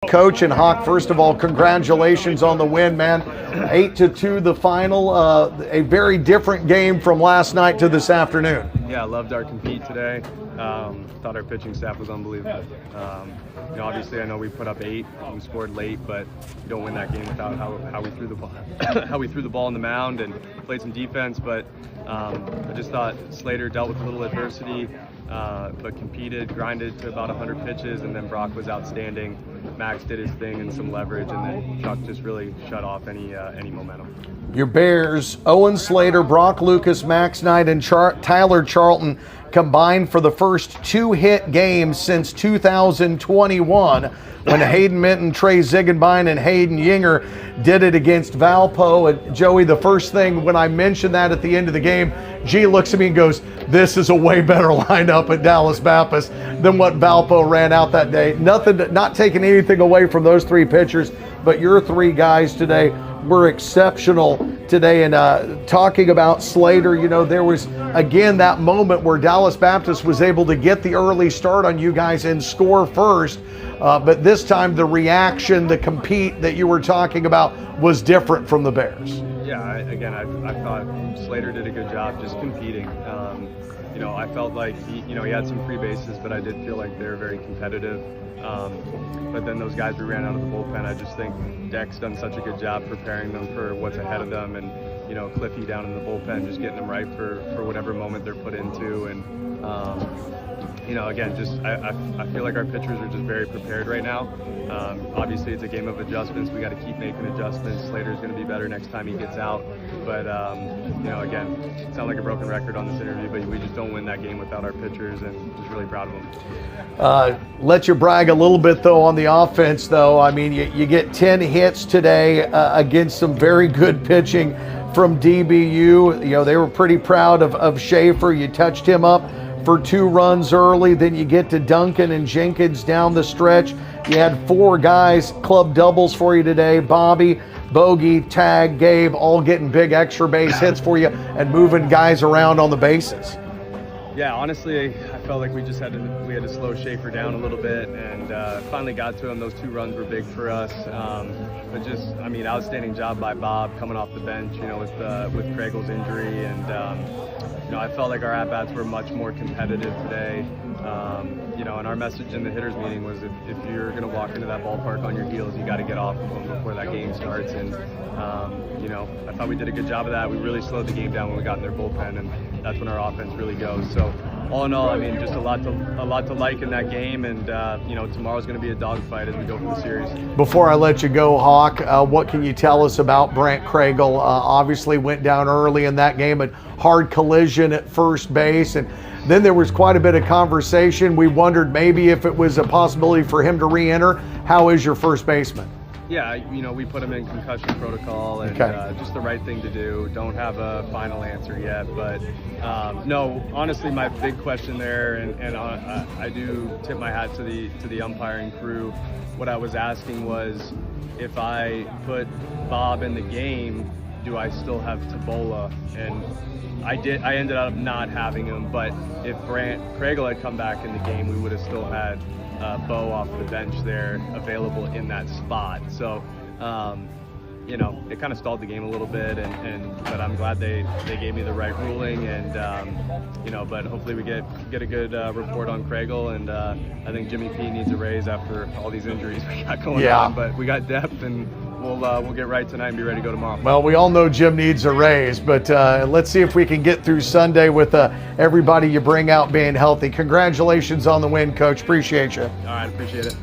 Coach. And Hawk, first of all, congratulations on the win, man. 8-2 the final. A very different game from last night to this afternoon. Yeah, I loved our compete today. Thought our pitching staff was unbelievable. Obviously, I know we put up 8, we scored late, but you don't win that game without how we threw the ball, how we threw the ball on the mound and played some defense. But I just thought Slater dealt with a little adversity, but competed, grinded to about 100 pitches, and then Brock was outstanding. Max did his thing and some leverage, and then Chuck just really shut off any momentum. Your Bears, Owen Slater, Brock Lucas, Max Knight, and Tyler Charlton combined for the first 2-hit games since 2021 when Hayden Minton, Trey Ziegenbein, and Hayden Yinger did it against Valpo. And Joey, the first thing when I mentioned that at the end of the game, G looks at me and goes, "This is a way better lineup at Dallas Baptist than what Valpo ran out that day." Not taking anything away from those 3 pitchers, but your 3 guys today were exceptional today. And talking about Slater, there was, again, that moment where Dallas Baptist was able to get the early start on you guys and score first. But this time the reaction, the compete that you were talking about was different from the Bears. Yeah, I thought Slater did a good job just competing. I felt like he had some free bases, but I did feel like they were very competitive. But then those guys we ran out of the bullpen, I just think Deck's done such a good job preparing them for what's ahead of them, and Cliffy down in the bullpen just getting them right for whatever moment they're put into. And again, just I feel like our pitchers are just very prepared right now. Obviously, it's a game of adjustments. We got to keep making adjustments. Slater's going to be better next time he gets out. But again, it sounds like a broken record on this interview, but we just don't win that game without our pitchers, and just really proud of them. Let you brag a little bit though on the offense, though. I mean, you get 10 hits today against some very good pitching from DBU. They were pretty proud of Schaefer. You touched him up for 2 runs early. Then you get to Duncan and Jenkins down the stretch. You had 4 guys club doubles for you today. Bobby, Bogey, Tag, Gabe, all getting big extra base hits for you and moving guys around on the bases. Yeah, honestly, I felt like we had to slow Schaefer down a little bit, and finally got to him. Those 2 runs were big for us. But just, outstanding job by Bob coming off the bench, with Kragel's injury, and I felt like our at-bats were much more competitive today. And our message in the hitters meeting was if you're going to walk into that ballpark on your heels, you got to get off of them before that game starts. And I thought we did a good job of that. We really slowed the game down when we got in their bullpen, and that's when our offense really goes. So all in all, just a lot to like in that game, and tomorrow's going to be a dogfight as we go for the series. Before I let you go, Hawk, what can you tell us about Brant Kragel? Obviously went down early in that game, a hard collision at first base, and then there was quite a bit of conversation. We wondered maybe if it was a possibility for him to re-enter. How is your first baseman? Yeah, we put him in concussion protocol, and just the right thing to do. Don't have a final answer yet, but no, honestly, my big question there, and I do tip my hat to the umpiring crew. What I was asking was, if I put Bob in the game, do I still have Tabola? And I ended up not having him, but if Brant Kragel had come back in the game, we would have still had Bo off the bench there available in that spot. So it kind of stalled the game a little bit, but I'm glad they gave me the right ruling, and but hopefully we get a good report on Kragel, and I think Jimmy P needs a raise after all these injuries we got going on, but we got depth, and we'll get right tonight and be ready to go tomorrow. Well, we all know Jim needs a raise, but let's see if we can get through Sunday with everybody you bring out being healthy. Congratulations on the win, Coach. Appreciate you. All right, appreciate it.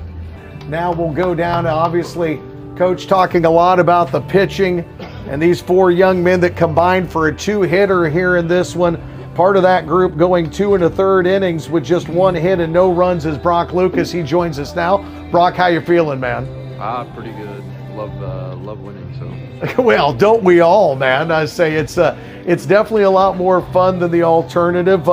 Now we'll go down to, obviously, Coach talking a lot about the pitching and these 4 young men that combined for a 2-hitter here in this one. Part of that group going 2 1/3 innings with just 1 hit and no runs is Brock Lucas. He joins us now. Brock, how you feeling, man? Pretty good. Love winning. So. Well, don't we all, man? I say it's definitely a lot more fun than the alternative.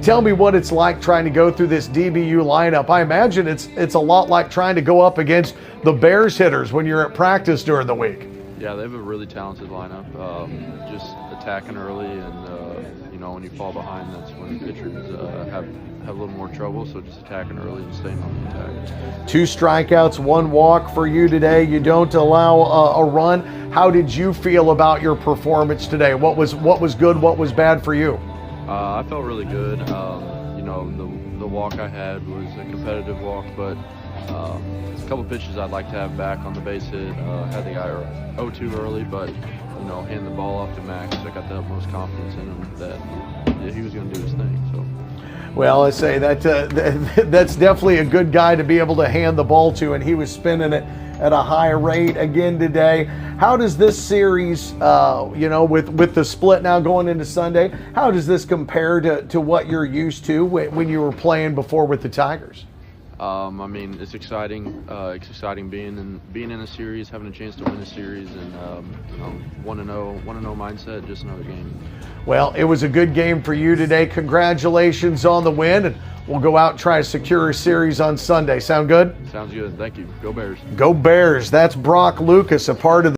Tell me what it's like trying to go through this DBU lineup. I imagine it's a lot like trying to go up against the Bears hitters when you're at practice during the week. Yeah, they have a really talented lineup. Just attacking early, and when you fall behind, that's when pitchers have a little more trouble. So just attacking early and staying on the attack. 2 strikeouts, 1 walk for you today. You don't allow a run. How did you feel about your performance today? What was good? What was bad for you? I felt really good. The walk I had was a competitive walk, but a couple pitches I'd like to have back on the base hit. Had the guy 0-2 early, but hand the ball off to Max. I got the utmost confidence in him that he was going to do his thing. So. Well, I say that that's definitely a good guy to be able to hand the ball to, and he was spinning it at a high rate again today. How does this series, with the split now going into Sunday, how does this compare to what you're used to when you were playing before with the Tigers? It's exciting. It's exciting being in a series, having a chance to win a series, and 1-0 mindset. Just another game. Well, it was a good game for you today. Congratulations on the win, and we'll go out and try to secure a series on Sunday. Sound good? Sounds good. Thank you. Go Bears. Go Bears. That's Brock Lucas, a part of the